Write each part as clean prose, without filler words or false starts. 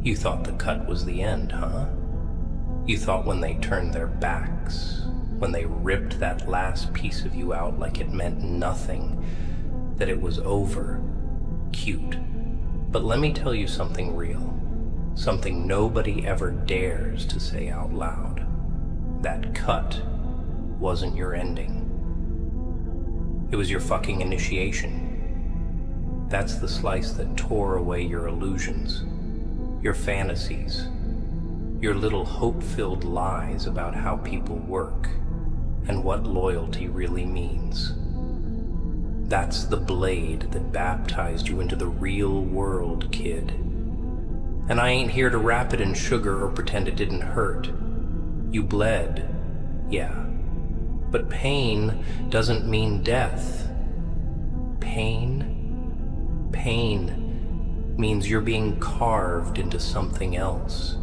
You thought the cut was the end, huh? You thought when they turned their backs, when they ripped that last piece of you out like it meant nothing, that it was over. Cute. But let me tell you something real. Something nobody ever dares to say out loud. That cut wasn't your ending. It was your fucking initiation. That's the slice that tore away your illusions, your fantasies, your little hope-filled lies about how people work and what loyalty really means. That's the blade that baptized you into the real world, kid. And I ain't here to wrap it in sugar or pretend it didn't hurt. You bled, yeah. But pain doesn't mean death. Pain means you're being carved into something else.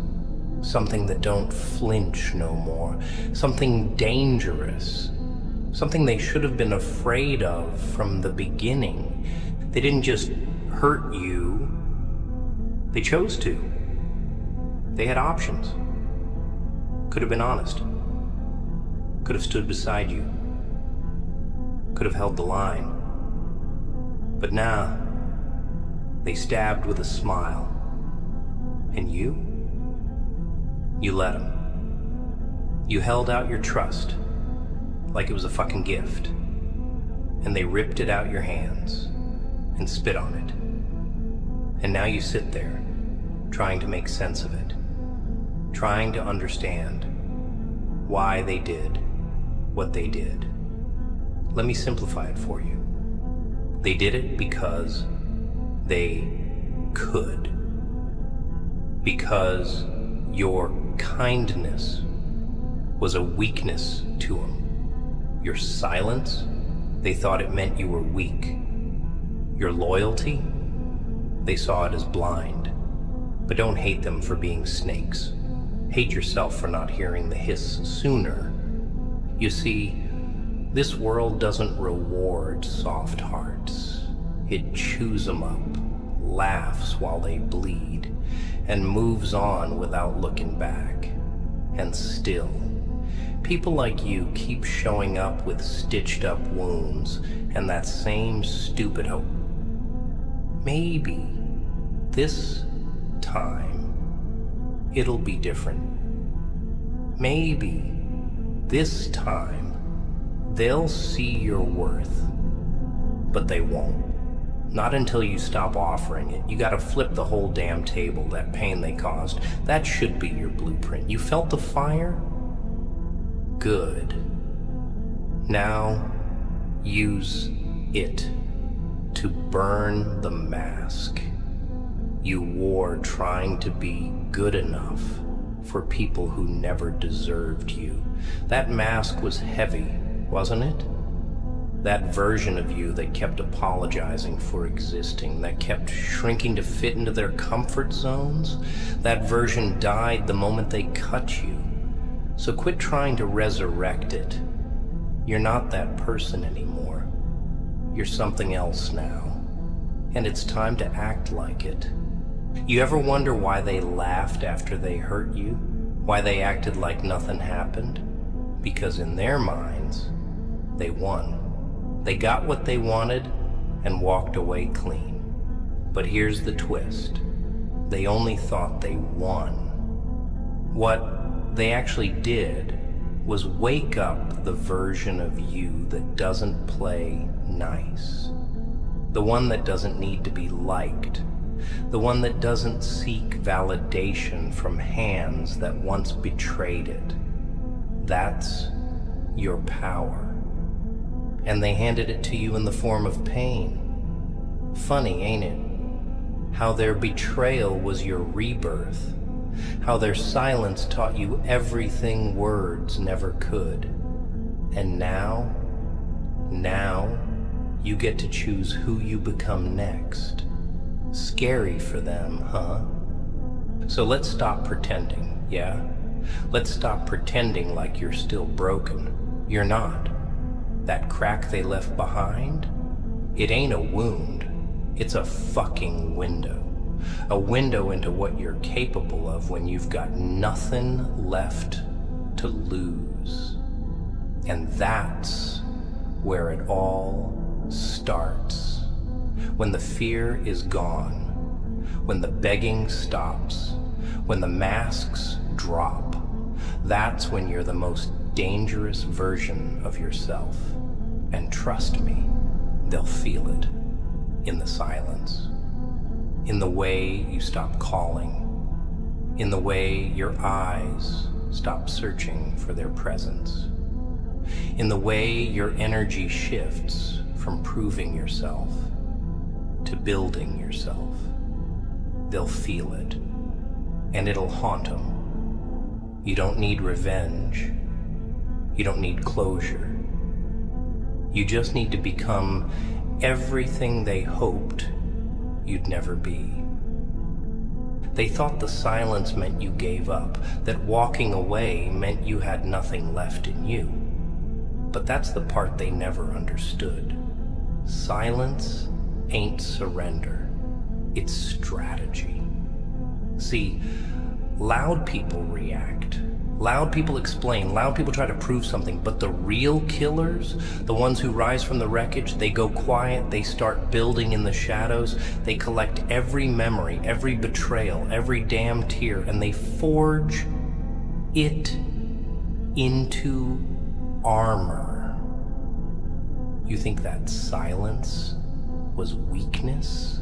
Something that don't flinch no more. Something dangerous. Something they should have been afraid of from the beginning. They didn't just hurt you. They chose to. They had options. Could have been honest. Could have stood beside you. Could have held the line. But now, they stabbed with a smile. And you let them. You held out your trust like it was a fucking gift. And they ripped it out your hands and spit on it. And now you sit there, trying to make sense of it. Trying to understand why they did what they did. Let me simplify it for you. They did it because they could. Because your kindness was a weakness to them. Your silence, they thought it meant you were weak. Your loyalty, they saw it as blind. But don't hate them for being snakes. Hate yourself for not hearing the hiss sooner. You see, this world doesn't reward soft hearts. It chews them up, laughs while they bleed, and moves on without looking back. And still, people like you keep showing up with stitched up wounds and that same stupid hope. Maybe this time it'll be different. Maybe this time they'll see your worth, but they won't. Not until you stop offering it. You gotta flip the whole damn table, that pain they caused. That should be your blueprint. You felt the fire? Good. Now, use it to burn the mask you wore trying to be good enough for people who never deserved you. That mask was heavy, wasn't it? That version of you that kept apologizing for existing, that kept shrinking to fit into their comfort zones, that version died the moment they cut you. So quit trying to resurrect it. You're not that person anymore. You're something else now. And it's time to act like it. You ever wonder why they laughed after they hurt you? Why they acted like nothing happened? Because in their minds, they won. They got what they wanted and walked away clean. But here's the twist. They only thought they won. What they actually did was wake up the version of you that doesn't play nice. The one that doesn't need to be liked. The one that doesn't seek validation from hands that once betrayed it. That's your power. And they handed it to you in the form of pain. Funny, ain't it? How their betrayal was your rebirth. How their silence taught you everything words never could. And now you get to choose who you become next. Scary for them, huh? So let's stop pretending, yeah? Let's stop pretending like you're still broken. You're not. That crack they left behind, it ain't a wound. It's a fucking window. a window into what you're capable of when you've got nothing left to lose. And that's where it all starts. When the fear is gone, when the begging stops, when the masks drop, that's when you're the most dangerous version of yourself. And trust me, they'll feel it in the silence, in the way you stop calling, in the way your eyes stop searching for their presence, in the way your energy shifts from proving yourself to building yourself. They'll feel it, and it'll haunt them. You don't need revenge. You don't need closure. You just need to become everything they hoped you'd never be. They thought the silence meant you gave up, that walking away meant you had nothing left in you. But that's the part they never understood. Silence ain't surrender. It's strategy. See, loud people react. Loud people explain, loud people try to prove something, but the real killers, the ones who rise from the wreckage, they go quiet, they start building in the shadows, they collect every memory, every betrayal, every damn tear, and they forge it into armor. You think that silence was weakness?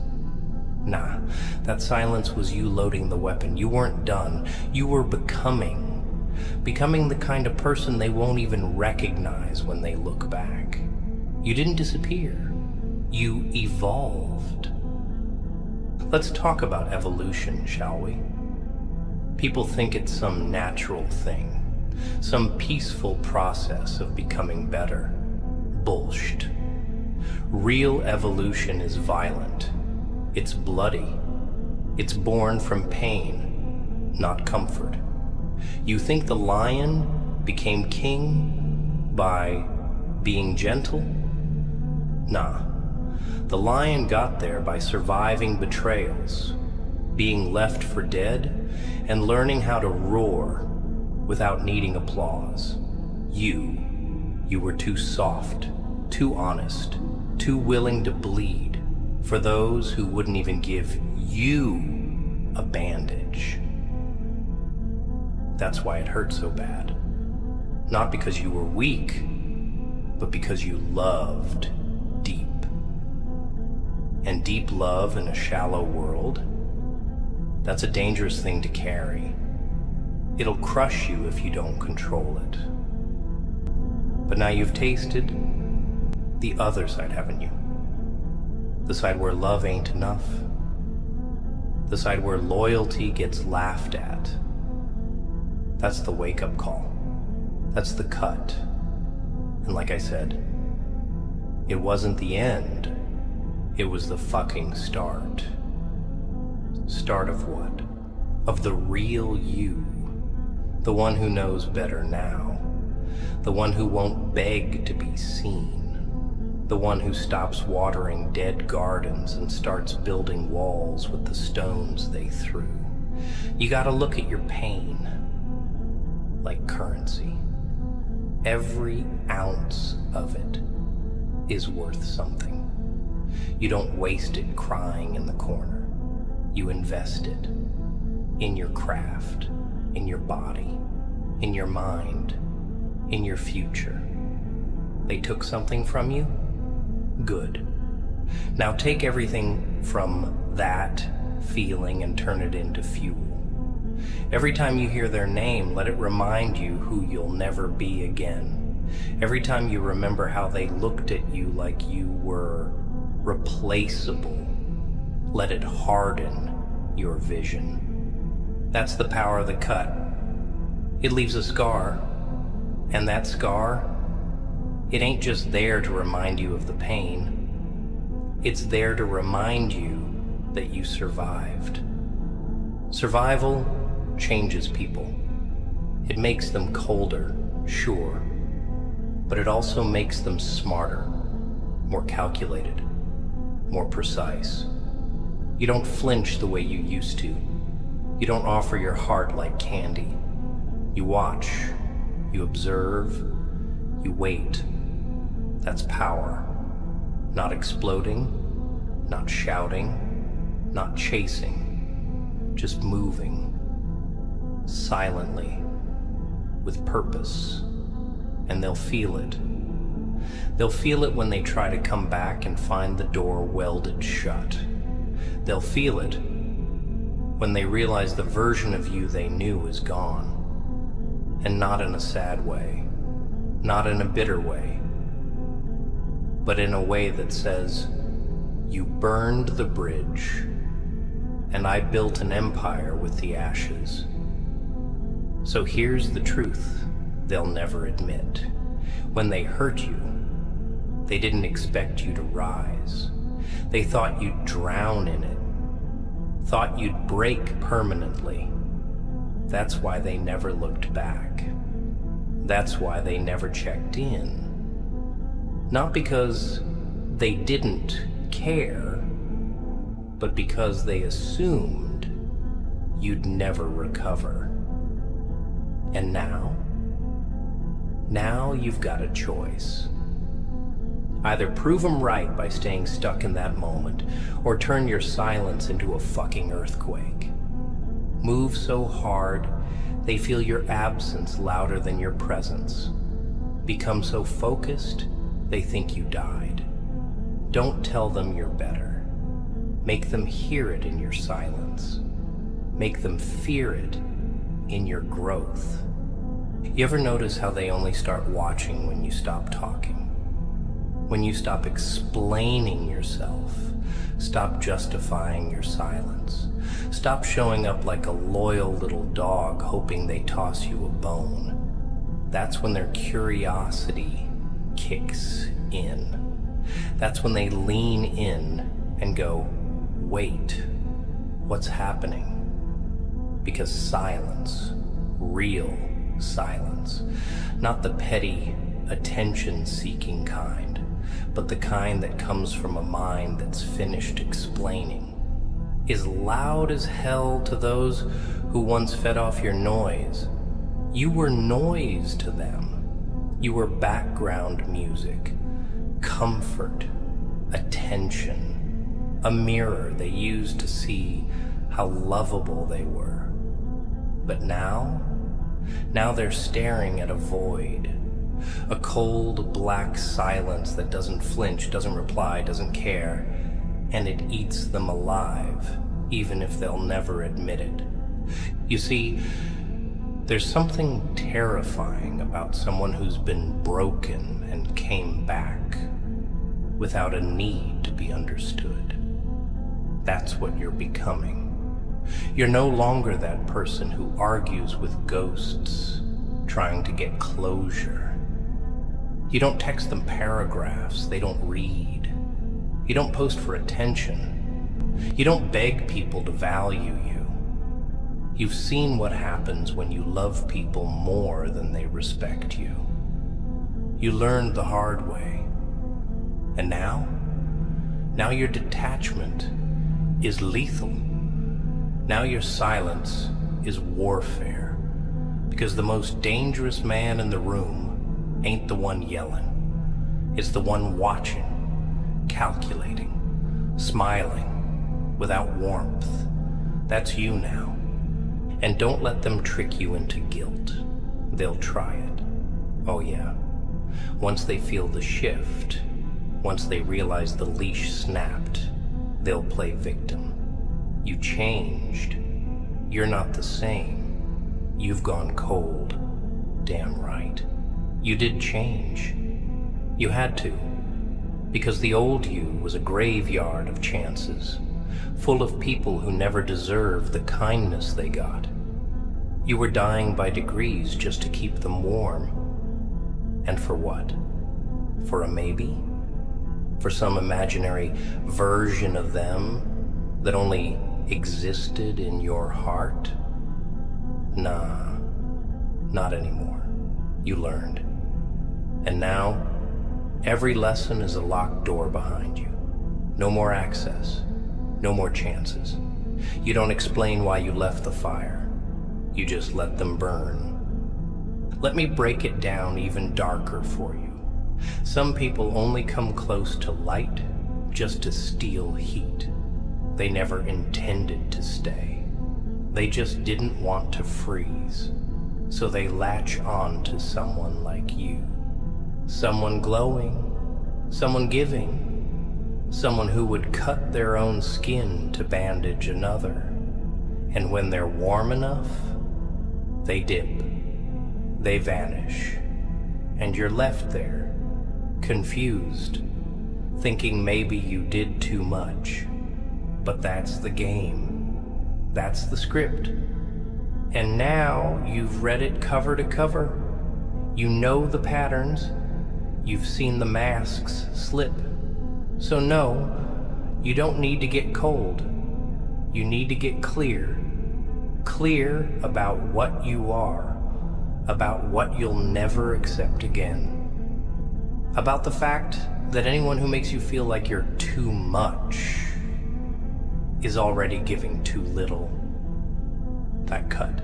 Nah, that silence was you loading the weapon. You weren't done. You were becoming the kind of person they won't even recognize when they look back. You didn't disappear. You evolved. Let's talk about evolution, shall we? People think it's some natural thing, some peaceful process of becoming better. Bullshit. Real evolution is violent. It's bloody. It's born from pain, not comfort. You think the lion became king by being gentle? Nah. The lion got there by surviving betrayals, being left for dead, and learning how to roar without needing applause. You were too soft, too honest, too willing to bleed for those who wouldn't even give you a bandage. That's why it hurt so bad. Not because you were weak, but because you loved deep. And deep love in a shallow world, that's a dangerous thing to carry. It'll crush you if you don't control it. But now you've tasted the other side, haven't you? The side where love ain't enough. The side where loyalty gets laughed at. That's the wake-up call. That's the cut. And like I said, it wasn't the end. It was the fucking start. Start of what? Of the real you. The one who knows better now. The one who won't beg to be seen. The one who stops watering dead gardens and starts building walls with the stones they threw. You gotta look at your pain like currency. Every ounce of it is worth something. You don't waste it crying in the corner. You invest it in your craft, in your body, in your mind, in your future. They took something from you? Good. Now take everything from that feeling and turn it into fuel. Every time you hear their name, let it remind you who you'll never be again. Every time you remember how they looked at you like you were replaceable, let it harden your vision. That's the power of the cut. It leaves a scar, and that scar, it ain't just there to remind you of the pain. It's there to remind you that you survived. Survival changes people. It makes them colder, sure, but it also makes them smarter, more calculated, more precise. You don't flinch the way you used to. You don't offer your heart like candy. You watch, you observe, you wait. That's power. Not exploding, not shouting, not chasing, just moving, silently, with purpose. And they'll feel it. They'll feel it when they try to come back and find the door welded shut. They'll feel it when they realize the version of you they knew is gone. And not in a sad way, not in a bitter way, but in a way that says, you burned the bridge, and I built an empire with the ashes. So here's the truth they'll never admit. When they hurt you, they didn't expect you to rise. They thought you'd drown in it, thought you'd break permanently. That's why they never looked back. That's why they never checked in. Not because they didn't care, but because they assumed you'd never recover. And now you've got a choice. Either prove them right by staying stuck in that moment, or turn your silence into a fucking earthquake. Move so hard, they feel your absence louder than your presence. Become so focused, they think you died. Don't tell them you're better. Make them hear it in your silence. Make them fear it in your growth. You ever notice how they only start watching when you stop talking? When you stop explaining yourself, stop justifying your silence, stop showing up like a loyal little dog hoping they toss you a bone. That's when their curiosity kicks in. That's when they lean in and go, wait, what's happening? Because silence, real silence, not the petty, attention-seeking kind, but the kind that comes from a mind that's finished explaining, is loud as hell to those who once fed off your noise. You were noise to them. You were background music, comfort, attention, a mirror they used to see how lovable they were. But now they're staring at a void. A cold, black silence that doesn't flinch, doesn't reply, doesn't care, and it eats them alive, even if they'll never admit it. You see, there's something terrifying about someone who's been broken and came back without a need to be understood. That's what you're becoming. You're no longer that person who argues with ghosts, trying to get closure. You don't text them paragraphs they don't read. You don't post for attention. You don't beg people to value you. You've seen what happens when you love people more than they respect you. You learned the hard way. And now your detachment is lethal. Now your silence is warfare. Because the most dangerous man in the room ain't the one yelling. It's the one watching, calculating, smiling, without warmth. That's you now. And don't let them trick you into guilt. They'll try it. Oh yeah. Once they feel the shift, once they realize the leash snapped, they'll play victim. You changed. You're not the same. You've gone cold. Damn right. You did change. You had to. Because the old you was a graveyard of chances, full of people who never deserved the kindness they got. You were dying by degrees just to keep them warm. And for what? For a maybe? For some imaginary version of them that only existed in your heart? Nah, not anymore. You learned. And now, every lesson is a locked door behind you. No more access. No more chances. You don't explain why you left the fire. You just let them burn. Let me break it down even darker for you. Some people only come close to light just to steal heat. They never intended to stay. They just didn't want to freeze. So they latch on to someone like you. Someone glowing, someone giving, someone who would cut their own skin to bandage another. And when they're warm enough, they dip, they vanish, and you're left there, confused, thinking maybe you did too much. But that's the game. That's the script. And now you've read it cover to cover. You know the patterns. You've seen the masks slip. So no, you don't need to get cold. You need to get clear. Clear about what you are, about what you'll never accept again, about the fact that anyone who makes you feel like you're too much is already giving too little. That cut.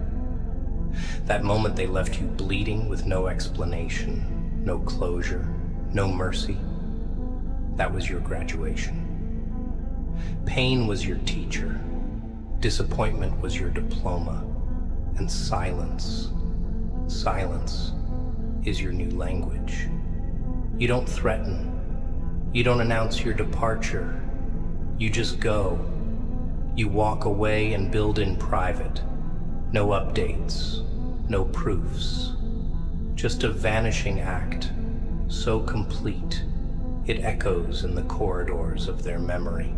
That moment they left you bleeding with no explanation, no closure, no mercy. That was your graduation. Pain was your teacher. Disappointment was your diploma. And silence is your new language. You don't threaten. You don't announce your departure. You just go. You walk away and build in private. No updates, no proofs. Just a vanishing act, so complete, it echoes in the corridors of their memory.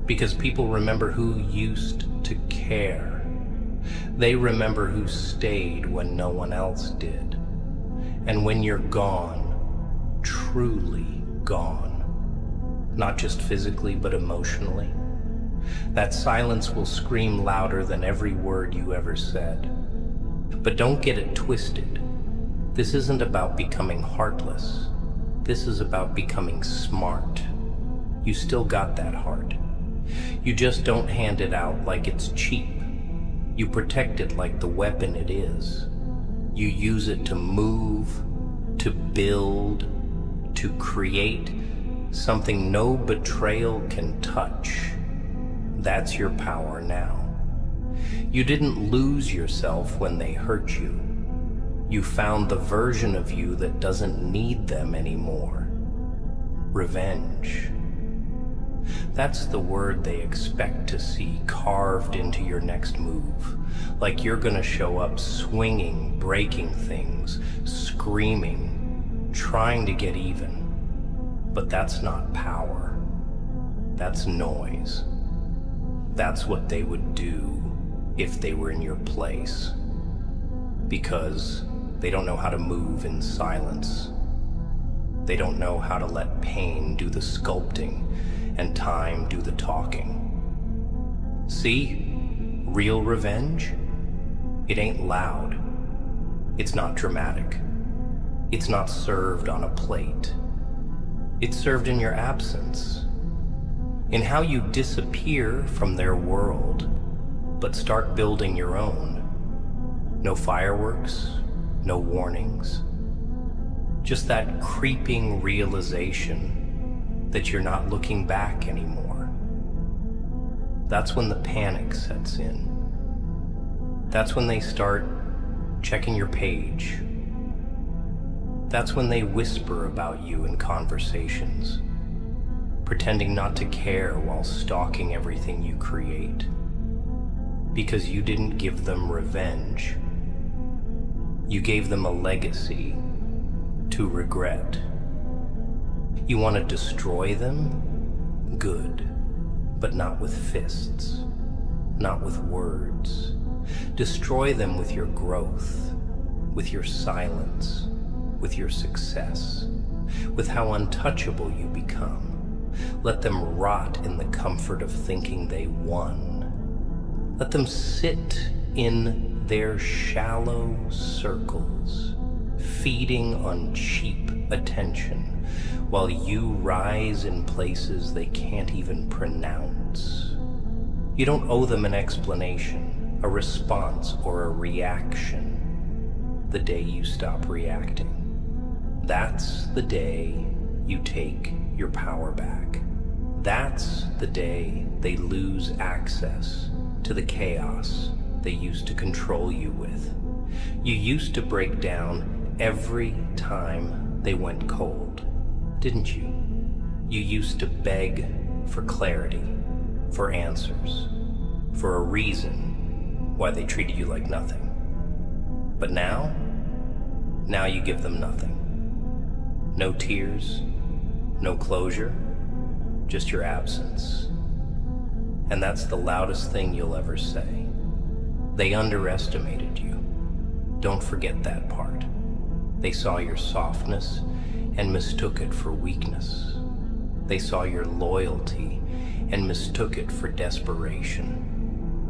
Because people remember who used to care. They remember who stayed when no one else did. And when you're gone, truly gone, not just physically but emotionally, that silence will scream louder than every word you ever said. But don't get it twisted. This isn't about becoming heartless. This is about becoming smart. You still got that heart. You just don't hand it out like it's cheap. You protect it like the weapon it is. You use it to move, to build, to create something no betrayal can touch. That's your power now. You didn't lose yourself when they hurt you. You found the version of you that doesn't need them anymore. Revenge. That's the word they expect to see carved into your next move. Like you're gonna show up swinging, breaking things, screaming, trying to get even. But that's not power. That's noise. That's what they would do if they were in your place. Because they don't know how to move in silence. They don't know how to let pain do the sculpting and time do the talking. See? Real revenge? It ain't loud. It's not dramatic. It's not served on a plate. It's served in your absence. In how you disappear from their world, but start building your own. No fireworks, no warnings. Just that creeping realization that you're not looking back anymore. That's when the panic sets in. That's when they start checking your page. That's when they whisper about you in conversations, pretending not to care while stalking everything you create. Because you didn't give them revenge. You gave them a legacy to regret. You want to destroy them? Good. But not with fists. Not with words. Destroy them with your growth, with your silence, with your success, with how untouchable you become. Let them rot in the comfort of thinking they won. Let them sit in their shallow circles, feeding on cheap attention, while you rise in places they can't even pronounce. You don't owe them an explanation, a response, or a reaction the day you stop reacting. That's the day you take your power back. That's the day they lose access to the chaos they used to control you with. You used to break down every time they went cold, didn't you? You used to beg for clarity, for answers, for a reason why they treated you like nothing. But now you give them nothing. No tears, no closure, just your absence. And that's the loudest thing you'll ever say. They underestimated you. Don't forget that part. They saw your softness and mistook it for weakness. They saw your loyalty and mistook it for desperation.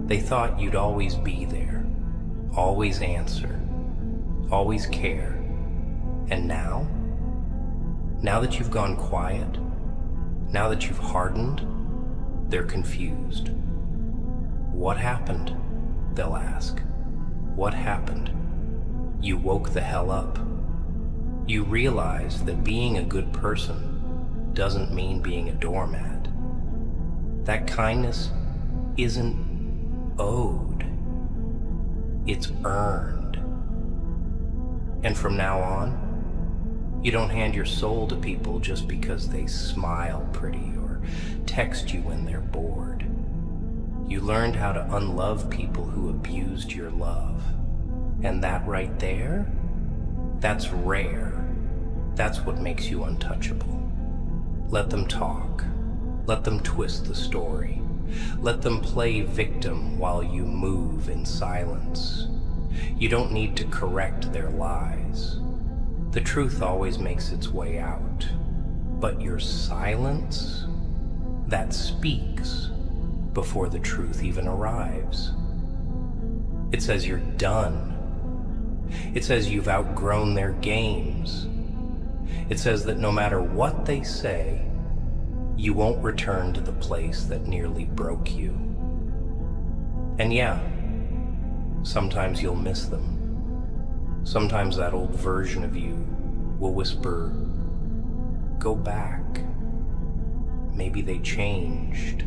They thought you'd always be there, always answer, always care. And now that you've gone quiet, now that you've hardened, they're confused. What happened? They'll ask. What happened? You woke the hell up. You realized that being a good person doesn't mean being a doormat. That kindness isn't owed. It's earned. And from now on, you don't hand your soul to people just because they smile pretty or text you when they're bored. You learned how to unlove people who abused your love. And that right there, that's rare. That's what makes you untouchable. Let them talk. Let them twist the story. Let them play victim while you move in silence. You don't need to correct their lies. The truth always makes its way out. But your silence, that speaks before the truth even arrives. It says you're done. It says you've outgrown their games. It says that no matter what they say, you won't return to the place that nearly broke you. And yeah, sometimes you'll miss them. Sometimes that old version of you will whisper, "Go back. Maybe they changed."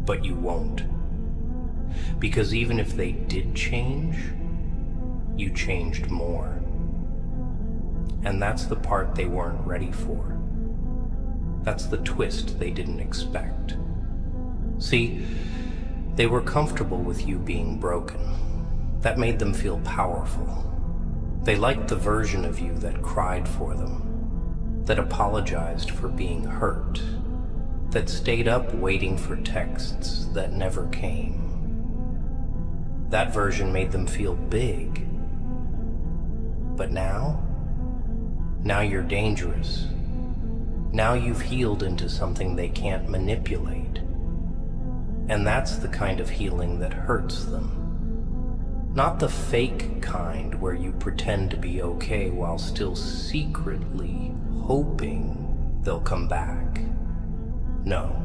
But you won't. Because even if they did change, you changed more. And that's the part they weren't ready for. That's the twist they didn't expect. See, they were comfortable with you being broken. That made them feel powerful. They liked the version of you that cried for them, that apologized for being hurt, that stayed up waiting for texts that never came. That version made them feel big. But now you're dangerous. Now you've healed into something they can't manipulate. And that's the kind of healing that hurts them. Not the fake kind where you pretend to be okay while still secretly hoping they'll come back. No.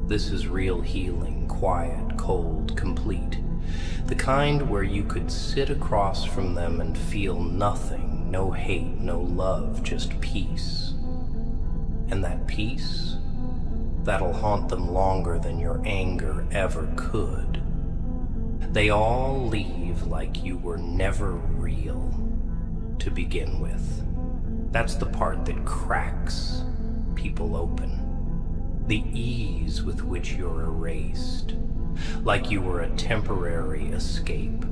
This is real healing, quiet, cold, complete. The kind where you could sit across from them and feel nothing, no hate, no love, just peace. And that peace, that'll haunt them longer than your anger ever could. They all leave like you were never real to begin with. That's the part that cracks people open. The ease with which you're erased, like you were a temporary escape,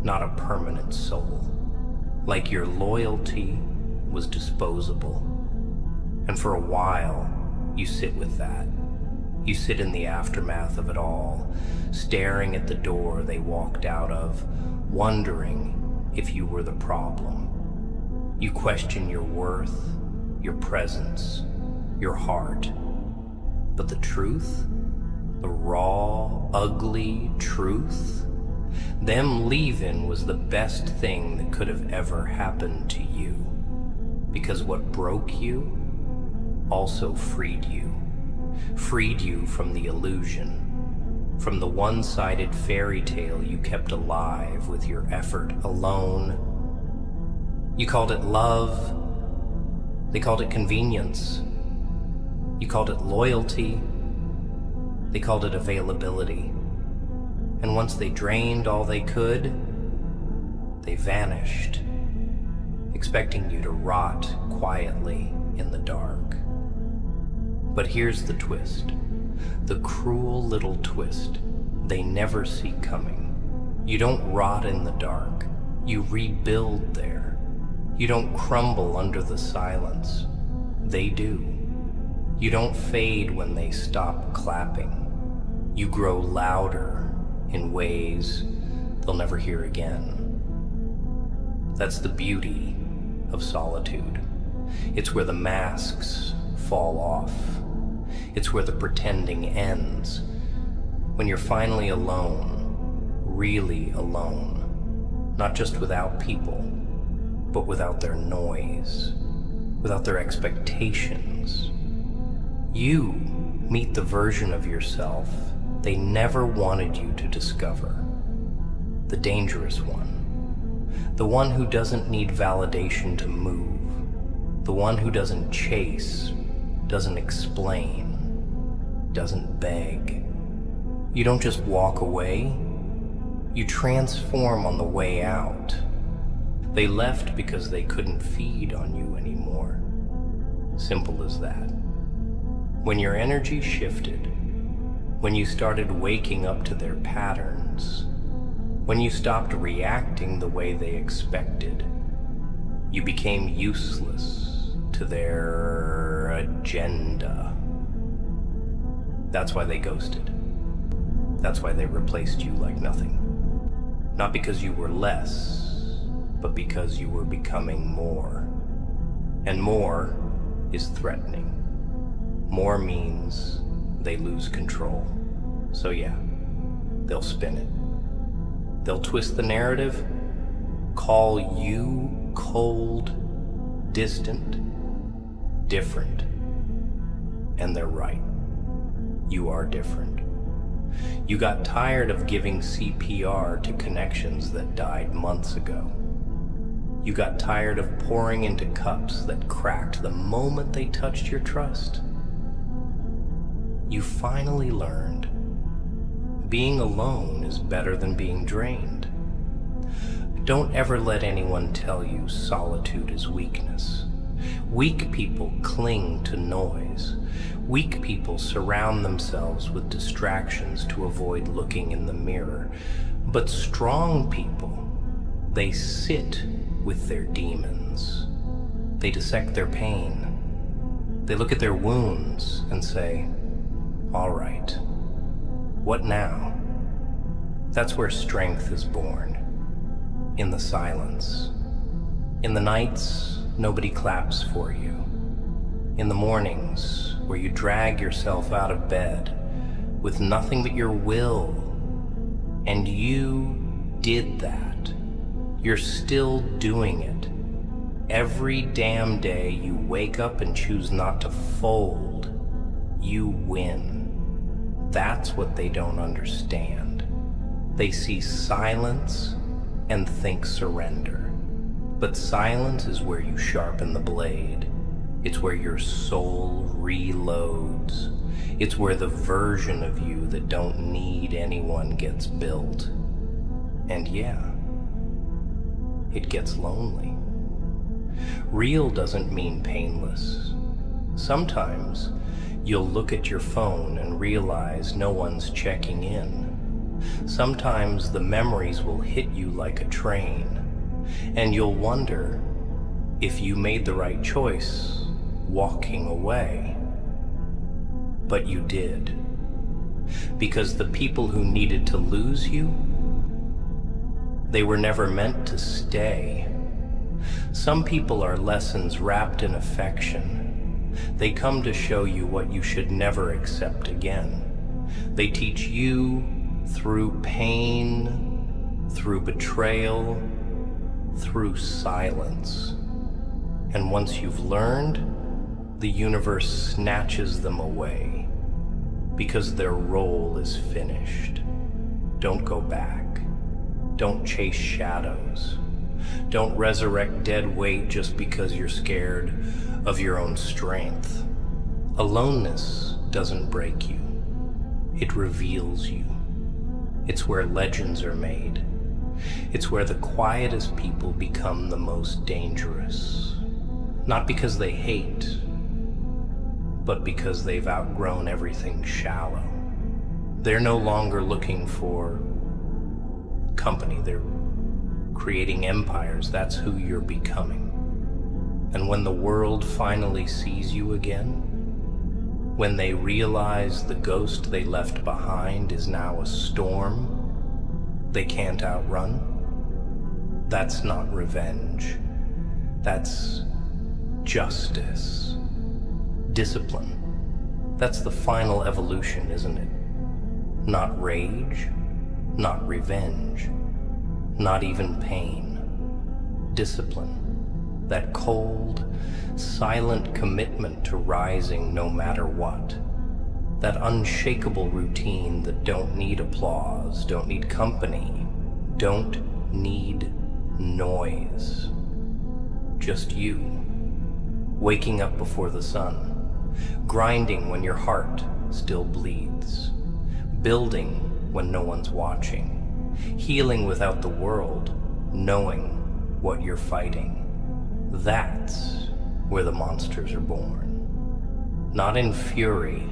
not a permanent soul. Like your loyalty was disposable. And for a while, you sit with that. You sit in the aftermath of it all, staring at the door they walked out of, wondering if you were the problem. You question your worth, your presence, your heart. But the truth, the raw, ugly truth, them leaving was the best thing that could have ever happened to you. Because what broke you also freed you from the illusion. from the one-sided fairy tale you kept alive with your effort alone. You called it love. They called it convenience. You called it loyalty. They called it availability. And once they drained all they could, they vanished, expecting you to rot quietly in the dark. But here's the twist, the cruel little twist they never see coming. You don't rot in the dark, you rebuild there. You don't crumble under the silence, they do. You don't fade when they stop clapping. You grow louder in ways they'll never hear again. That's the beauty of solitude. It's where the masks fall off. It's where the pretending ends. When you're finally alone, really alone. Not just without people, but without their noise, without their expectations. You meet the version of yourself they never wanted you to discover. The dangerous one. The one who doesn't need validation to move. The one who doesn't chase, doesn't explain, doesn't beg. You don't just walk away, you transform on the way out. They left because they couldn't feed on you anymore. Simple as that. When your energy shifted, when you started waking up to their patterns, when you stopped reacting the way they expected, you became useless to their agenda. That's why they ghosted. That's why they replaced you like nothing. Not because you were less, but because you were becoming more. And more is threatening. More means they lose control. So yeah, they'll spin it. They'll twist the narrative, call you cold, distant, different. And they're right. You are different. You got tired of giving CPR to connections that died months ago. You got tired of pouring into cups that cracked the moment they touched your trust. You finally learned being alone is better than being drained. Don't ever let anyone tell you solitude is weakness. Weak people cling to noise. Weak people surround themselves with distractions to avoid looking in the mirror. But strong people, they sit with their demons. They dissect their pain. They look at their wounds and say, all right, what now? That's where strength is born. In the silence. In the nights, nobody claps for you. In the mornings, where you drag yourself out of bed with nothing but your will. And you did that. You're still doing it. Every damn day you wake up and choose not to fold, you win. That's what they don't understand. They see silence and think surrender. But silence is where you sharpen the blade. It's where your soul reloads. It's where the version of you that don't need anyone gets built. And yeah, it gets lonely. Real doesn't mean painless. Sometimes you'll look at your phone and realize no one's checking in. Sometimes the memories will hit you like a train, and you'll wonder if you made the right choice walking away. But you did. Because the people who needed to lose you, they were never meant to stay. Some people are lessons wrapped in affection. They come to show you what you should never accept again. They teach you through pain, through betrayal, through silence. And once you've learned, the universe snatches them away. because their role is finished. Don't go back. Don't chase shadows. Don't resurrect dead weight just because you're scared of your own strength. Aloneness doesn't break you. It reveals you. It's where legends are made. It's where the quietest people become the most dangerous. Not because they hate, but because they've outgrown everything shallow. They're no longer looking for company. They're creating empires. That's who you're becoming. And when the world finally sees you again, when they realize the ghost they left behind is now a storm they can't outrun, that's not revenge. That's justice. Discipline. That's the final evolution, isn't it? Not rage, not revenge, not even pain. Discipline. That cold, silent commitment to rising no matter what. That unshakable routine that don't need applause, don't need company, don't need noise. Just you, waking up before the sun, grinding when your heart still bleeds, building when no one's watching, healing without the world knowing what you're fighting. That's where the monsters are born. Not in fury,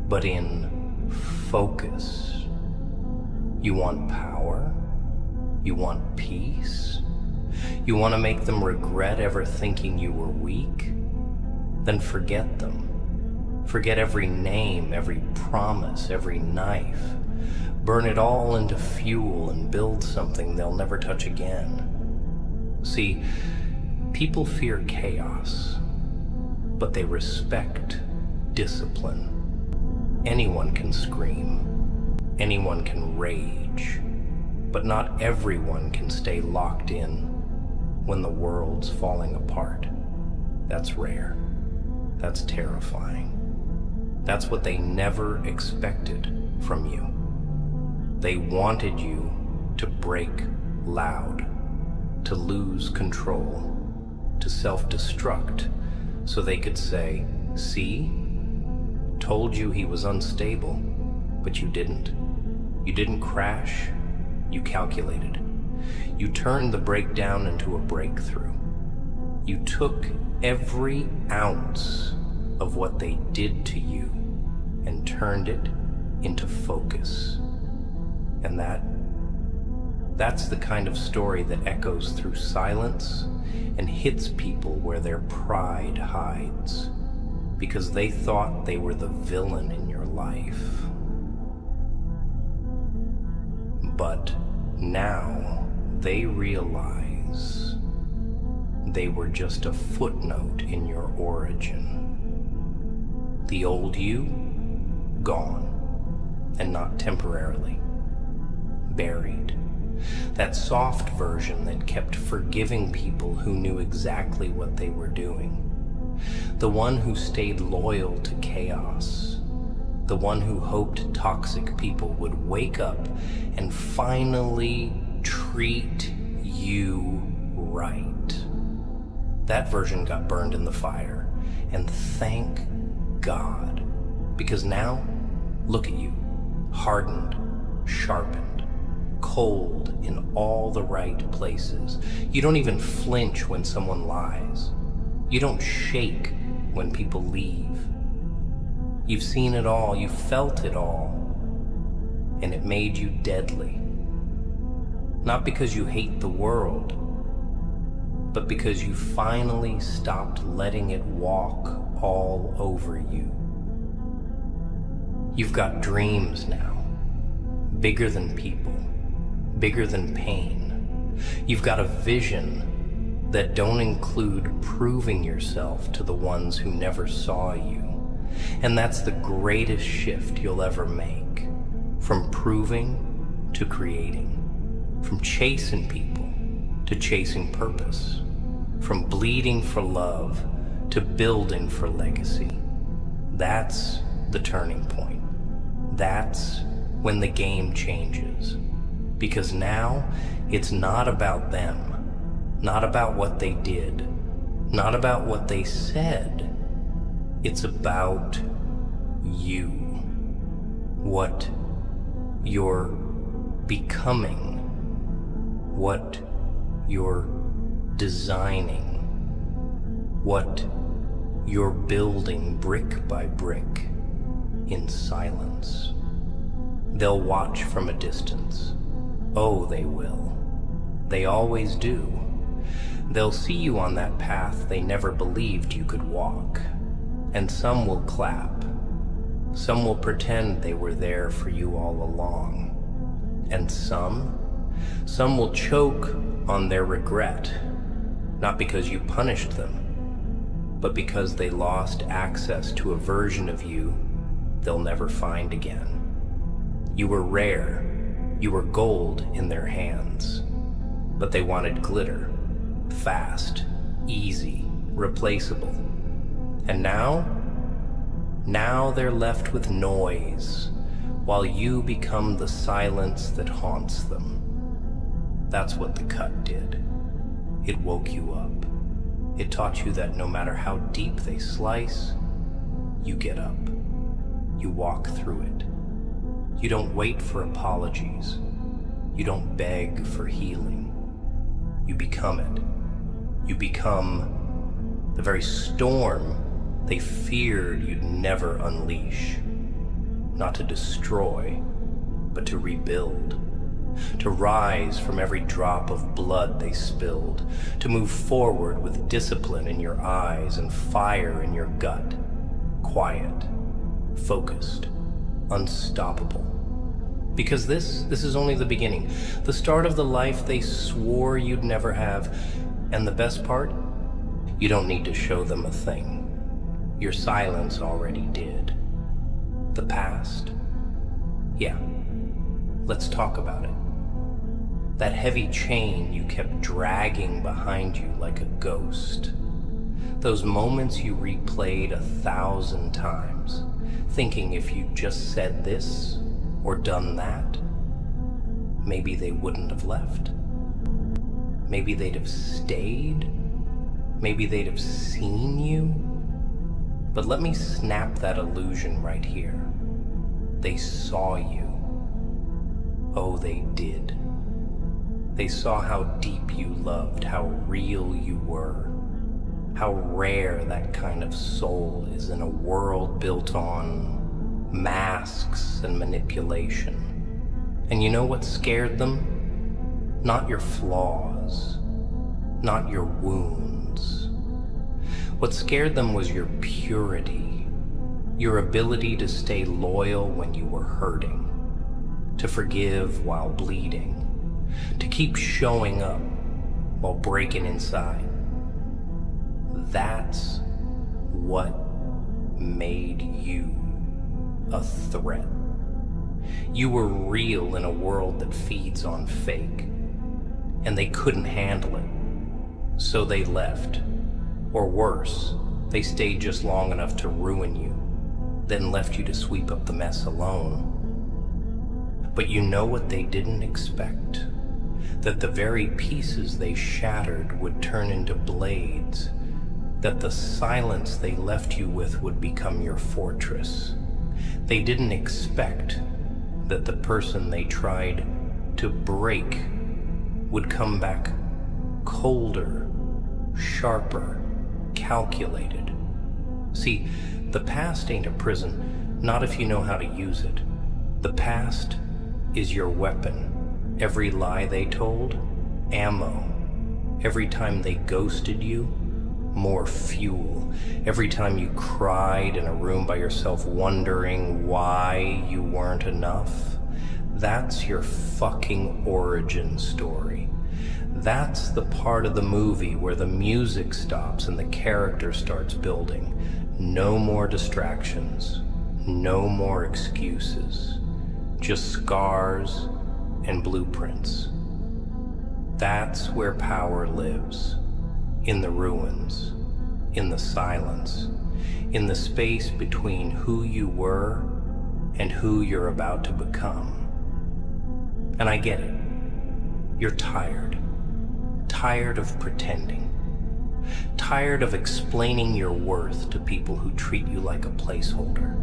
but in focus. You want power? You want peace? You want to make them regret ever thinking you were weak? Then forget them. Forget every name, every promise, every knife. Burn it all into fuel and build something they'll never touch again. See, people fear chaos, but they respect discipline. Anyone can scream, anyone can rage, but not everyone can stay locked in when the world's falling apart. That's rare. That's terrifying. That's what they never expected from you. They wanted you to break loud, to lose control, to self-destruct, so they could say, "See? Told you he was unstable, but you didn't. You didn't crash, you calculated. You turned the breakdown into a breakthrough. You took every ounce of what they did to you and turned it into focus." And that's the kind of story that echoes through silence and hits people where their pride hides, because they thought they were the villain in your life. But now they realize they were just a footnote in your origin. The old you, gone, and not temporarily. Buried. That soft version that kept forgiving people who knew exactly what they were doing. The one who stayed loyal to chaos. The one who hoped toxic people would wake up and finally treat you right. That version got burned in the fire, and thank God, because now, look at you, hardened, sharpened, cold in all the right places. You don't even flinch when someone lies. You don't shake when people leave. You've seen it all, you felt it all, and it made you deadly. Not because you hate the world, but because you finally stopped letting it walk all over you. You've got dreams now, bigger than people, bigger than pain. You've got a vision that don't include proving yourself to the ones who never saw you. And that's the greatest shift you'll ever make. From proving to creating. From chasing people to chasing purpose. From bleeding for love to building for legacy. That's the turning point. That's when the game changes. Because now it's not about them, not about what they did, not about what they said. It's about you. What you're becoming. What you're designing. What you're building brick by brick in silence. They'll watch from a distance. Oh, they will. They always do. They'll see you on that path they never believed you could walk. And some will clap. Some will pretend they were there for you all along. And some will choke on their regret, not because you punished them, but because they lost access to a version of you they'll never find again. You were rare, you were gold in their hands, but they wanted glitter, fast, easy, replaceable. And now they're left with noise, while you become the silence that haunts them. That's what the cut did. It woke you up. It taught you that no matter how deep they slice, you get up. You walk through it. You don't wait for apologies. You don't beg for healing. You become it. You become the very storm they feared you'd never unleash. Not to destroy, but to rebuild. To rise from every drop of blood they spilled. To move forward with discipline in your eyes and fire in your gut. Quiet, focused, unstoppable. Because this is only the beginning. The start of the life they swore you'd never have. And the best part? You don't need to show them a thing. Your silence already did. The past? Yeah. Let's talk about it. That heavy chain you kept dragging behind you like a ghost. Those moments you replayed 1,000 times, thinking if you just said this or done that, maybe they wouldn't have left. Maybe they'd have stayed. Maybe they'd have seen you. But let me snap that illusion right here. They saw you. Oh, they did. They saw how deep you loved, how real you were, how rare that kind of soul is in a world built on masks and manipulation. And you know what scared them? Not your flaws, not your wounds. What scared them was your purity, your ability to stay loyal when you were hurting, to forgive while bleeding, to keep showing up while breaking inside. That's what made you a threat. You were real in a world that feeds on fake, and they couldn't handle it, so they left. Or worse, they stayed just long enough to ruin you, then left you to sweep up the mess alone. But you know what they didn't expect? That the very pieces they shattered would turn into blades, that the silence they left you with would become your fortress. They didn't expect that the person they tried to break would come back colder, sharper, calculated. See, the past ain't a prison, not if you know how to use it. The past is your weapon. Every lie they told, ammo. Every time they ghosted you, more fuel. Every time you cried in a room by yourself wondering why you weren't enough, that's your fucking origin story. That's the part of the movie where the music stops and the character starts building. No more distractions, no more excuses, just scars and blueprints. That's where power lives. In the ruins, in the silence, in the space between who you were and who you're about to become. And I get it. You're tired. Tired of pretending. Tired of explaining your worth to people who treat you like a placeholder.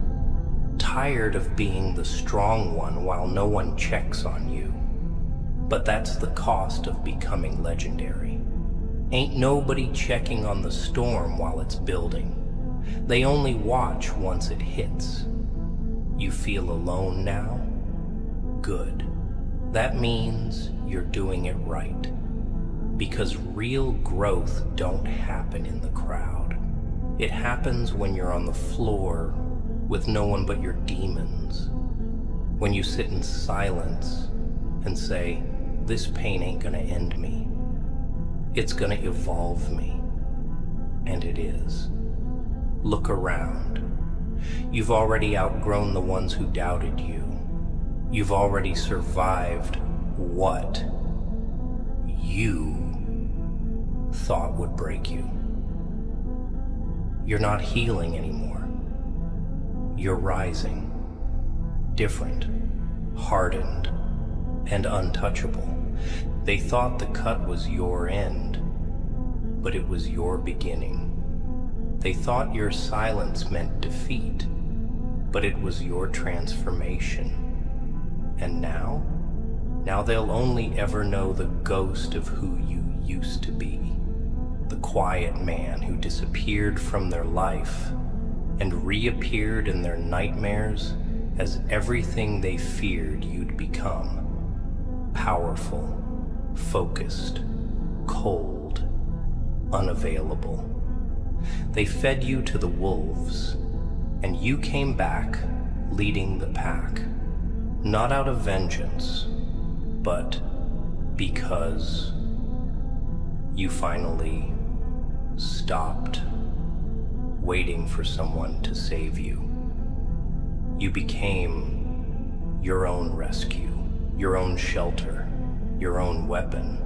Tired of being the strong one while no one checks on you. But that's the cost of becoming legendary. Ain't nobody checking on the storm while it's building. They only watch once it hits. You feel alone now? Good. That means you're doing it right. Because real growth don't happen in the crowd. It happens when you're on the floor with no one but your demons. When you sit in silence and say, this pain ain't gonna end me. It's gonna evolve me. And it is. Look around. You've already outgrown the ones who doubted you. You've already survived what you thought would break you. You're not healing anymore. You're rising. Different, hardened, and untouchable. They thought the cut was your end, but it was your beginning. They thought your silence meant defeat, but it was your transformation. And now they'll only ever know the ghost of who you used to be. The quiet man who disappeared from their life and reappeared in their nightmares as everything they feared you'd become. Powerful, focused, cold, unavailable. They fed you to the wolves, and you came back leading the pack. Not out of vengeance, but because you finally stopped waiting for someone to save you. You became your own rescue, your own shelter, your own weapon.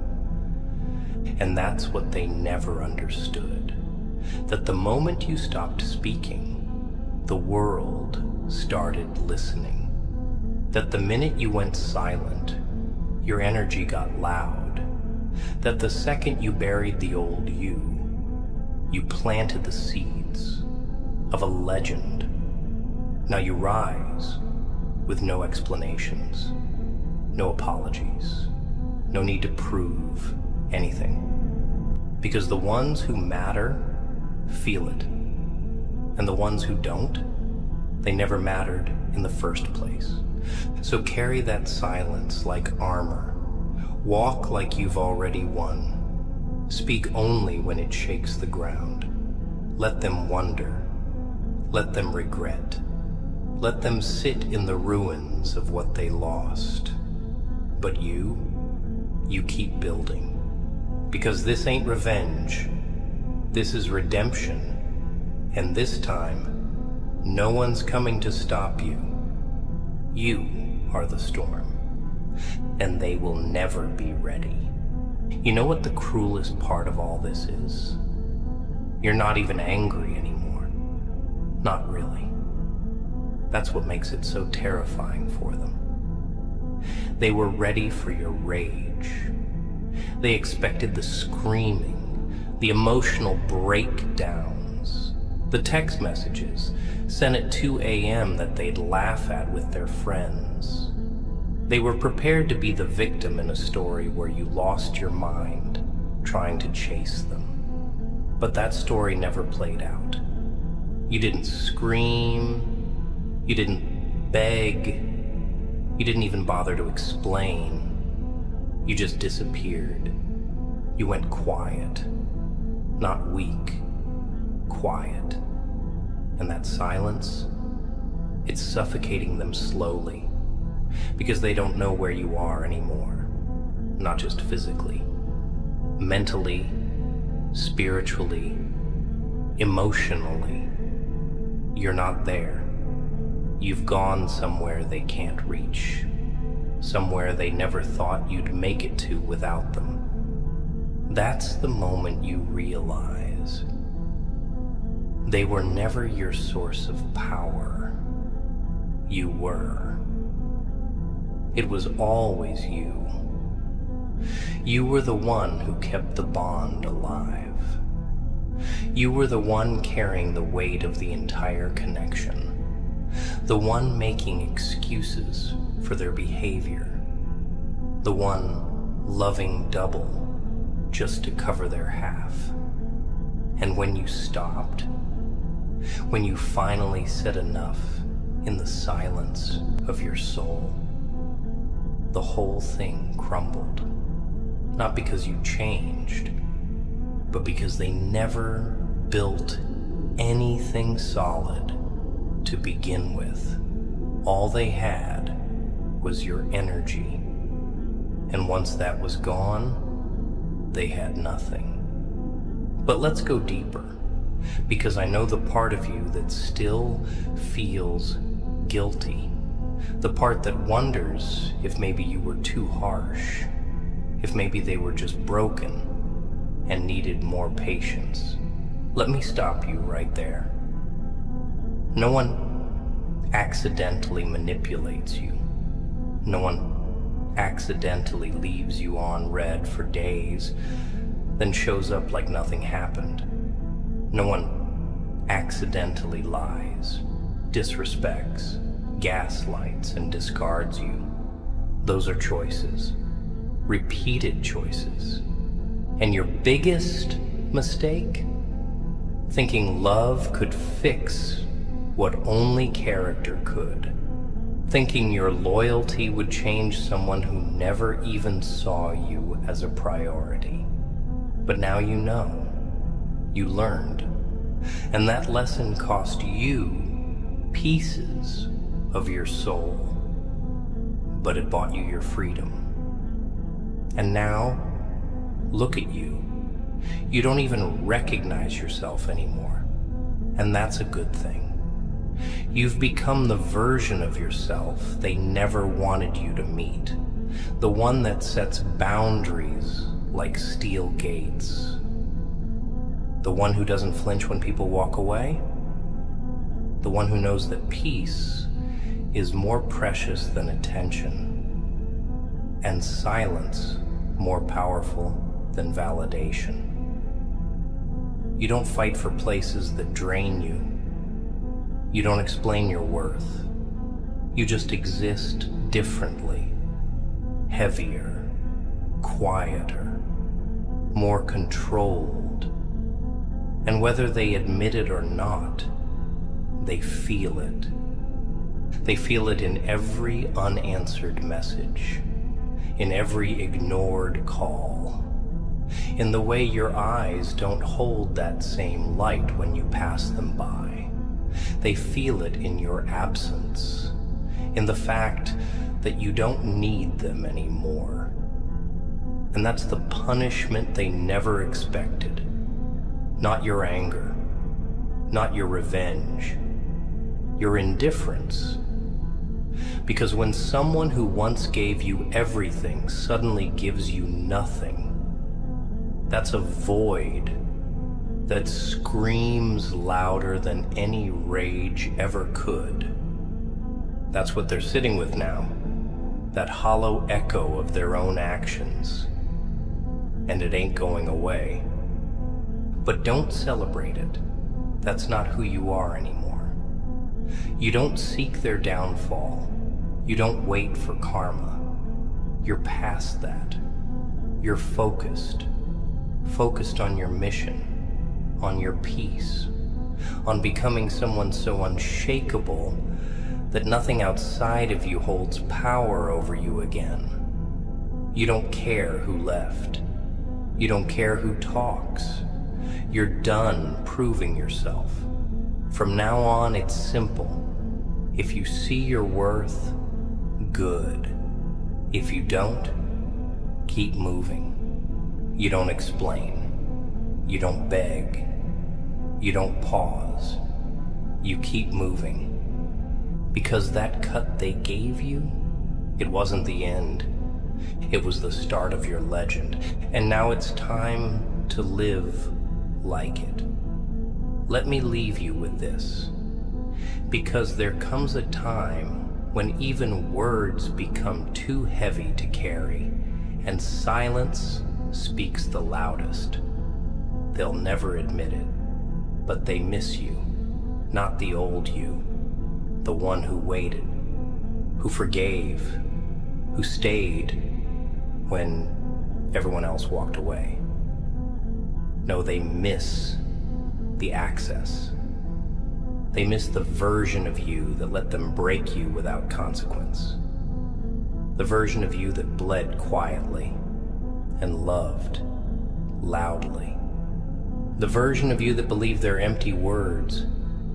And that's what they never understood. That the moment you stopped speaking, the world started listening. That the minute you went silent, your energy got loud. That the second you buried the old you planted the seeds of a legend. Now you rise with no explanations, no apologies, no need to prove anything. Because the ones who matter feel it, and the ones who don't, they never mattered in the first place. So carry that silence like armor. Walk like you've already won. Speak only when it shakes the ground. Let them wonder. Let them regret. Let them sit in the ruins of what they lost. But you keep building. Because this ain't revenge. This is redemption. And this time, no one's coming to stop you. You are the storm. And they will never be ready. You know what the cruelest part of all this is? You're not even angry anymore. Not really. That's what makes it so terrifying for them. They were ready for your rage. They expected the screaming, the emotional breakdowns, the text messages sent at 2 a.m. that they'd laugh at with their friends. They were prepared to be the victim in a story where you lost your mind trying to chase them. But that story never played out. You didn't scream. You didn't beg. You didn't even bother to explain. You just disappeared. You went quiet. Not weak. Quiet. And that silence, it's suffocating them slowly. Because they don't know where you are anymore. Not just physically. Mentally, spiritually, emotionally. You're not there. You've gone somewhere they can't reach. Somewhere they never thought you'd make it to without them. That's the moment you realize they were never your source of power. you were. It was always you. You were the one who kept the bond alive. You were the one carrying the weight of the entire connection, the one making excuses for their behavior, the one loving double just to cover their half. And when you stopped, when you finally said enough in the silence of your soul, the whole thing crumbled. Not because you changed, but because they never built anything solid to begin with. All they had was your energy. And once that was gone, they had nothing. But let's go deeper, because I know the part of you that still feels guilty. The part that wonders if maybe you were too harsh, if maybe they were just broken and needed more patience. Let me stop you right there. No one accidentally manipulates you. No one accidentally leaves you on red for days, then shows up like nothing happened. No one accidentally lies, disrespects, gaslights, and discards you. Those are choices. Repeated choices. And your biggest mistake? Thinking love could fix what only character could. Thinking your loyalty would change someone who never even saw you as a priority. But now you know. You learned. And that lesson cost you pieces of your soul. But it bought you your freedom. And now, look at you. You don't even recognize yourself anymore. And that's a good thing. You've become the version of yourself they never wanted you to meet. The one that sets boundaries like steel gates. The one who doesn't flinch when people walk away. The one who knows that peace is more precious than attention, and silence more powerful than validation. You don't fight for places that drain you. You don't explain your worth. You just exist differently, heavier, quieter, more controlled. And whether they admit it or not, they feel it. They feel it in every unanswered message, in every ignored call, in the way your eyes don't hold that same light when you pass them by. They feel it in your absence, in the fact that you don't need them anymore. And that's the punishment they never expected. Not your anger, not your revenge, your indifference. Because when someone who once gave you everything suddenly gives you nothing, that's a void that screams louder than any rage ever could. That's what they're sitting with now, that hollow echo of their own actions. And it ain't going away. But don't celebrate it. That's not who you are anymore. You don't seek their downfall. You don't wait for karma. You're past that. You're focused on your mission, on your peace, on becoming someone so unshakable that nothing outside of you holds power over you again. You don't care who left. You don't care who talks. You're done proving yourself. From now on, it's simple. If you see your worth, good. If you don't, keep moving. You don't explain. You don't beg. You don't pause. You keep moving. Because that cut they gave you, it wasn't the end. It was the start of your legend. And now it's time to live like it. Let me leave you with this. Because there comes a time when even words become too heavy to carry, and silence speaks the loudest. They'll never admit it, but they miss you, not the old you, the one who waited, who forgave, who stayed when everyone else walked away. No, they miss the access. They miss the version of you that let them break you without consequence. The version of you that bled quietly and loved loudly. The version of you that believed their empty words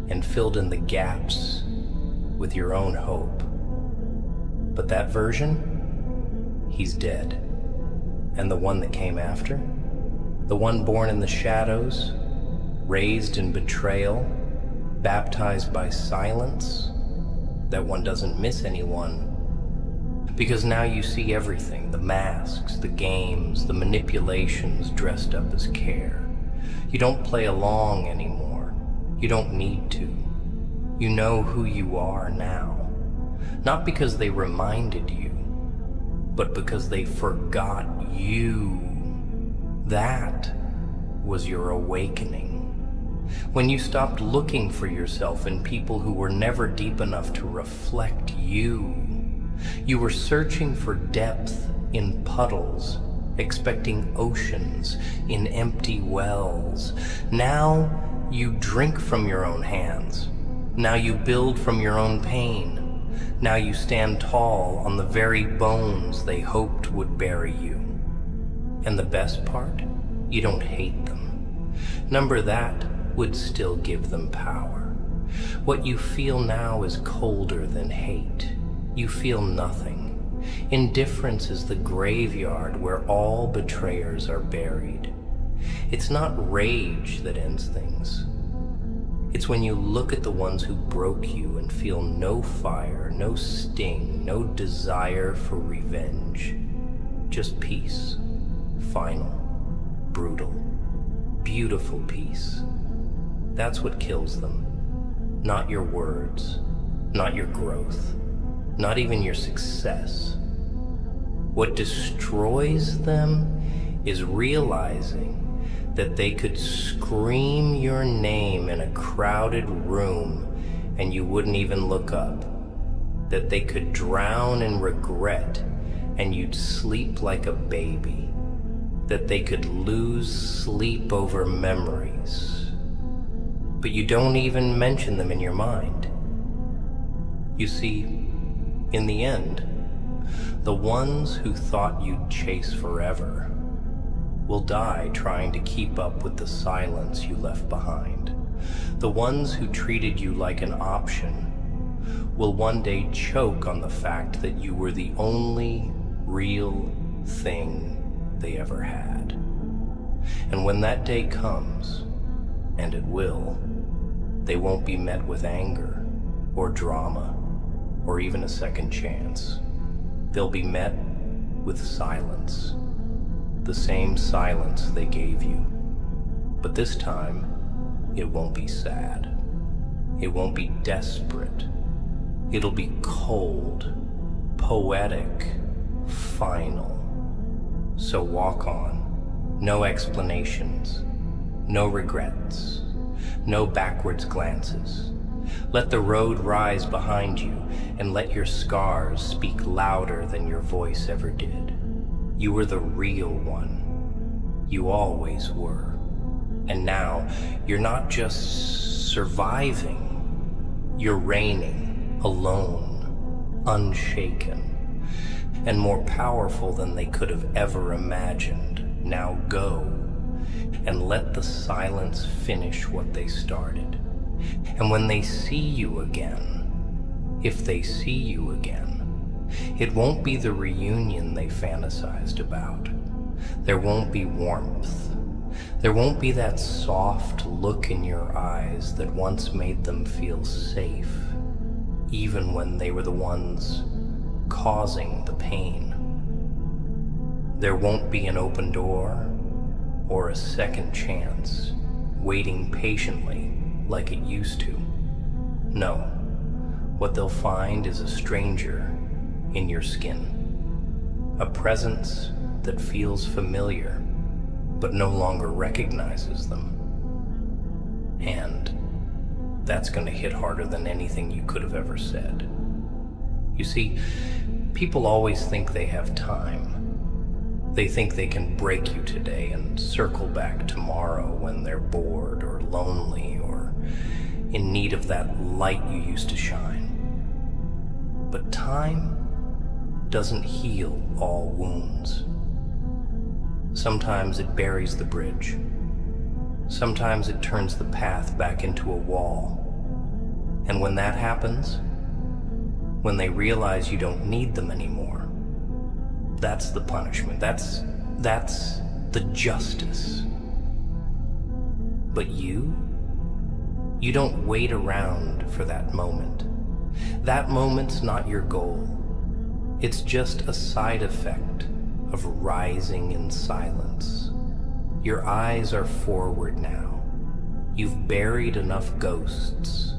and filled in the gaps with your own hope. But that version, he's dead. And the one that came after, the one born in the shadows, raised in betrayal, baptized by silence, that one doesn't miss anyone. Because now you see everything, the masks, the games, the manipulations dressed up as care. You don't play along anymore. You don't need to. You know who you are now. Not because they reminded you, but because they forgot you. That was your awakening. When you stopped looking for yourself in people who were never deep enough to reflect you. You were searching for depth in puddles, expecting oceans in empty wells. Now you drink from your own hands. Now you build from your own pain. Now you stand tall on the very bones they hoped would bury you. And the best part, you don't hate them. Number that would still give them power. What you feel now is colder than hate. You feel nothing. Indifference is the graveyard where all betrayers are buried. It's not rage that ends things. It's when you look at the ones who broke you and feel no fire, no sting, no desire for revenge. Just peace. Final. Brutal. Beautiful peace. That's what kills them. Not your words. Not your growth. Not even your success. What destroys them is realizing that they could scream your name in a crowded room and you wouldn't even look up. That they could drown in regret and you'd sleep like a baby. That they could lose sleep over memories. But you don't even mention them in your mind. You see, in the end, the ones who thought you'd chase forever will die trying to keep up with the silence you left behind. The ones who treated you like an option will one day choke on the fact that you were the only real thing they ever had. And when that day comes, and it will, they won't be met with anger or drama or even a second chance. They'll be met with silence. The same silence they gave you. But this time, it won't be sad. It won't be desperate. It'll be cold, poetic, final. So walk on. No explanations. No regrets. No backwards glances. Let the road rise behind you and let your scars speak louder than your voice ever did. You were the real one. You always were. And now, you're not just surviving. You're reigning, alone, unshaken, and more powerful than they could have ever imagined. Now go, and let the silence finish what they started. And when they see you again, if they see you again, it won't be the reunion they fantasized about. There won't be warmth. There won't be that soft look in your eyes that once made them feel safe, even when they were the ones causing the pain. There won't be an open door or a second chance, waiting patiently like it used to. No, what they'll find is a stranger in your skin, a presence that feels familiar but no longer recognizes them. And that's going to hit harder than anything you could have ever said. You see, people always think they have time. They think they can break you today and circle back tomorrow when they're bored or lonely or in need of that light you used to shine. But time doesn't heal all wounds. Sometimes it buries the bridge. Sometimes it turns the path back into a wall. And when that happens, when they realize you don't need them anymore, that's the punishment. That's the justice. But you don't wait around for that moment. That moment's not your goal. It's just a side effect of rising in silence. Your eyes are forward now. You've buried enough ghosts.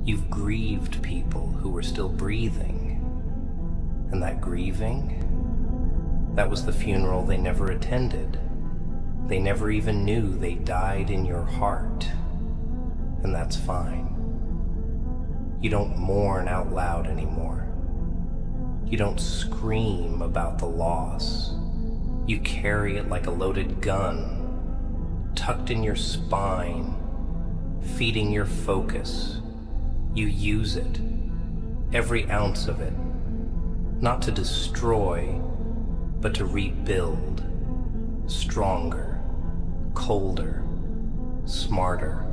You've grieved people who were still breathing. And that grieving, that was the funeral they never attended. They never even knew they died in your heart. And that's fine. You don't mourn out loud anymore. You don't scream about the loss. You carry it like a loaded gun, tucked in your spine, feeding your focus. You use it, every ounce of it, not to destroy, but to rebuild, stronger, colder, smarter.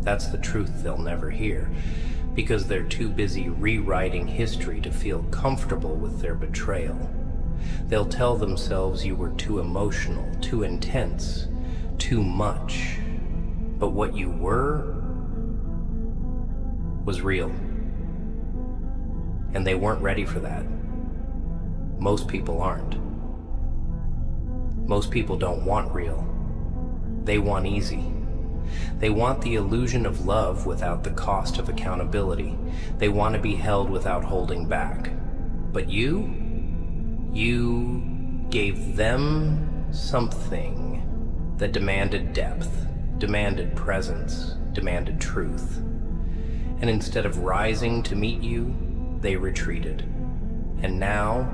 That's the truth they'll never hear, because they're too busy rewriting history to feel comfortable with their betrayal. They'll tell themselves you were too emotional, too intense, too much. But what you were was real. And they weren't ready for that. Most people aren't. Most people don't want real. They want easy. They want the illusion of love without the cost of accountability. They want to be held without holding back. But you gave them something that demanded depth, demanded presence, demanded truth. And instead of rising to meet you, they retreated. And now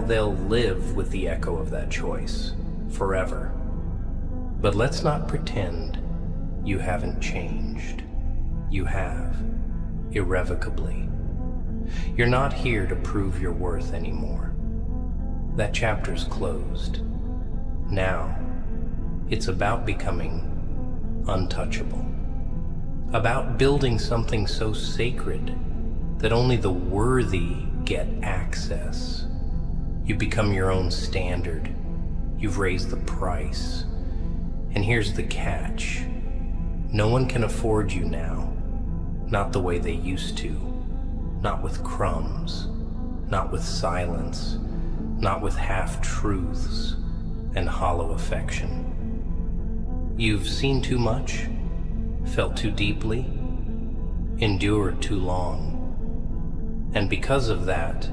they'll live with the echo of that choice, forever. But let's not pretend you haven't changed. You have, irrevocably. You're not here to prove your worth anymore. That chapter's closed. Now, it's about becoming untouchable. About building something so sacred that only the worthy get access. You become your own standard. You've raised the price. And here's the catch. No one can afford you now. Not the way they used to. Not with crumbs. Not with silence. Not with half-truths and hollow affection. You've seen too much, felt too deeply, endured too long. And because of that,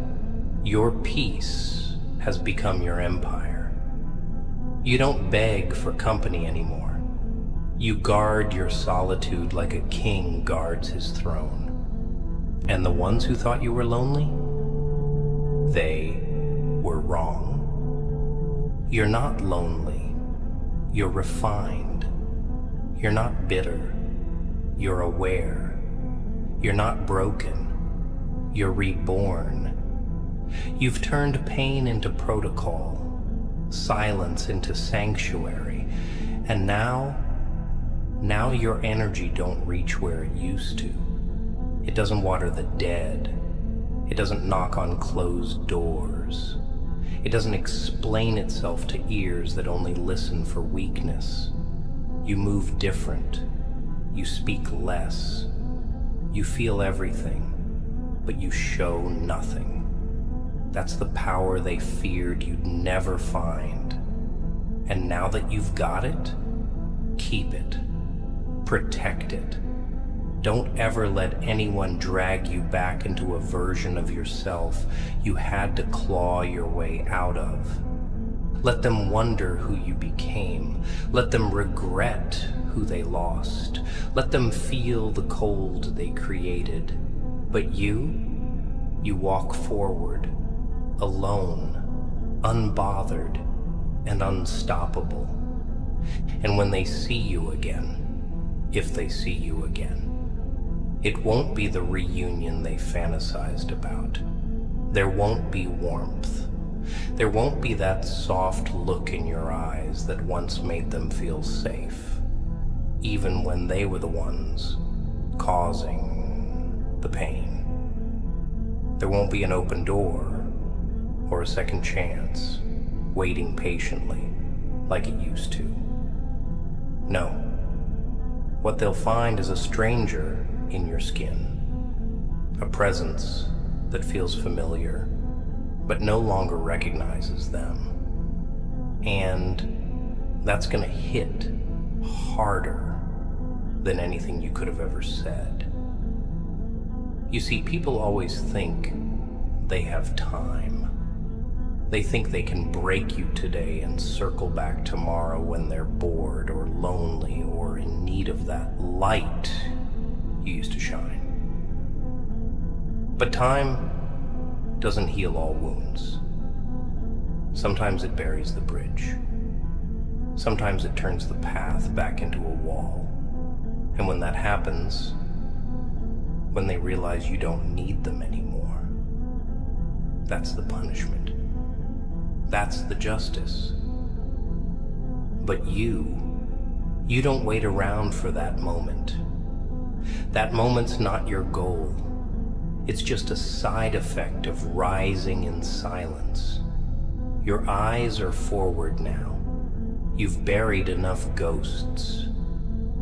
your peace has become your empire. You don't beg for company anymore. You guard your solitude like a king guards his throne. And the ones who thought you were lonely, they were wrong. You're not lonely. You're refined. You're not bitter. You're aware. You're not broken. You're reborn. You've turned pain into protocol, silence into sanctuary, and now your energy don't reach where it used to. It doesn't water the dead. It doesn't knock on closed doors. It doesn't explain itself to ears that only listen for weakness. You move different. You speak less. You feel everything, but you show nothing. That's the power they feared you'd never find. And now that you've got it, keep it. Protect it. Don't ever let anyone drag you back into a version of yourself you had to claw your way out of. Let them wonder who you became. Let them regret who they lost. Let them feel the cold they created. But you walk forward, alone, unbothered, and unstoppable. And when they see you again, if they see you again, it won't be the reunion they fantasized about. There won't be warmth. There won't be that soft look in your eyes that once made them feel safe, even when they were the ones causing the pain. There won't be an open door or a second chance waiting patiently like it used to. No. What they'll find is a stranger in your skin, a presence that feels familiar but no longer recognizes them. And that's gonna hit harder than anything you could have ever said. You see, people always think they have time. They think they can break you today and circle back tomorrow when they're bored or lonely or in need of that light you used to shine. But time doesn't heal all wounds. Sometimes it buries the bridge. Sometimes it turns the path back into a wall. And when that happens, when they realize you don't need them anymore, that's the punishment. That's the justice. But you don't wait around for that moment. That moment's not your goal. It's just a side effect of rising in silence. Your eyes are forward now. You've buried enough ghosts.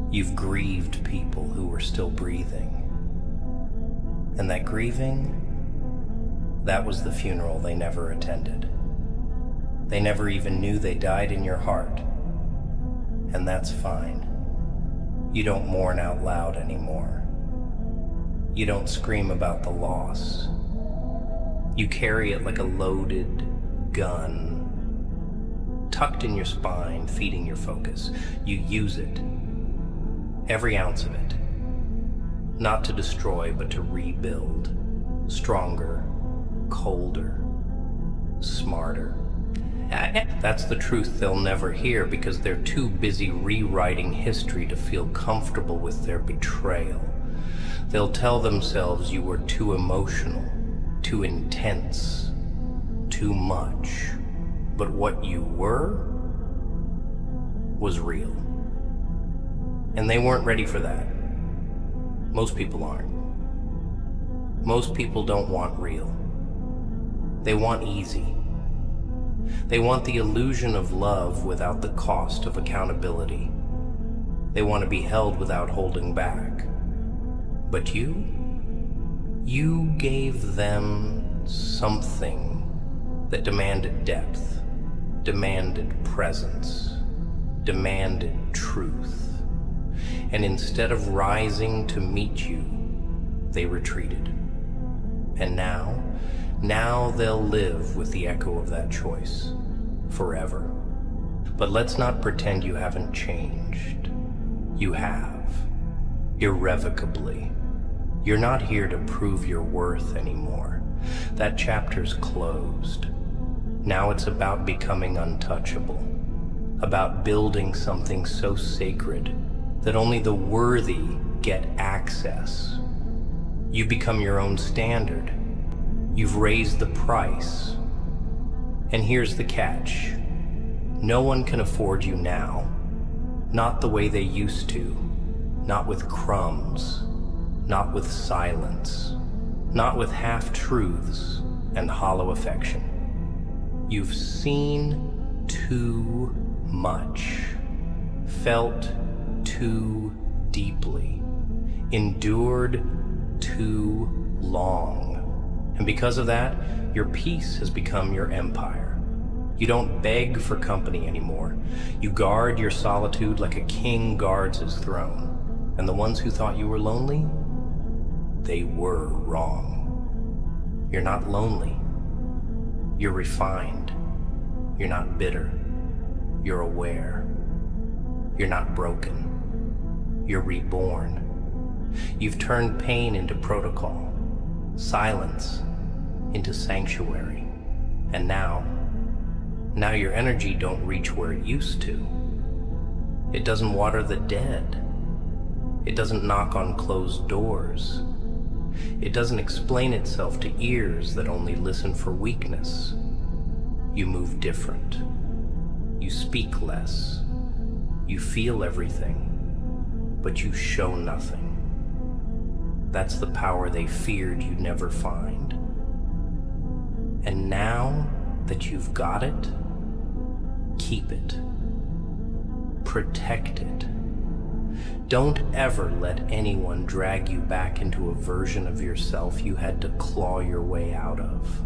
You've grieved people who were still breathing. And that grieving, that was the funeral they never attended. They never even knew they died in your heart. And that's fine. You don't mourn out loud anymore. You don't scream about the loss. You carry it like a loaded gun, tucked in your spine, feeding your focus. You use it, every ounce of it, not to destroy, but to rebuild, stronger, colder, smarter. That's the truth they'll never hear because they're too busy rewriting history to feel comfortable with their betrayal. They'll tell themselves you were too emotional, too intense, too much. But what you were was real. And they weren't ready for that. Most people aren't. Most people don't want real. They want easy. They want the illusion of love without the cost of accountability. They want to be held without holding back. But you gave them something that demanded depth, demanded presence, demanded truth. And instead of rising to meet you, they retreated. And now they'll live with the echo of that choice forever. But let's not pretend you haven't changed. You have, irrevocably. You're not here to prove your worth anymore. That chapter's closed. Now it's about becoming untouchable, about building something so sacred that only the worthy get access. You become your own standard. You've raised the price. And here's the catch. No one can afford you now. Not the way they used to. Not with crumbs. Not with silence. Not with half-truths and hollow affection. You've seen too much. Felt too deeply. Endured too long. And because of that, your peace has become your empire. You don't beg for company anymore. You guard your solitude like a king guards his throne. And the ones who thought you were lonely, they were wrong. You're not lonely. You're refined. You're not bitter. You're aware. You're not broken. You're reborn. You've turned pain into protocol, silence into sanctuary. And now your energy don't reach where it used to. It doesn't water the dead. It doesn't knock on closed doors. It doesn't explain itself to ears that only listen for weakness. You move different. You speak less. You feel everything, but you show nothing. That's the power they feared you'd never find. And now that you've got it, keep it. Protect it. Don't ever let anyone drag you back into a version of yourself you had to claw your way out of.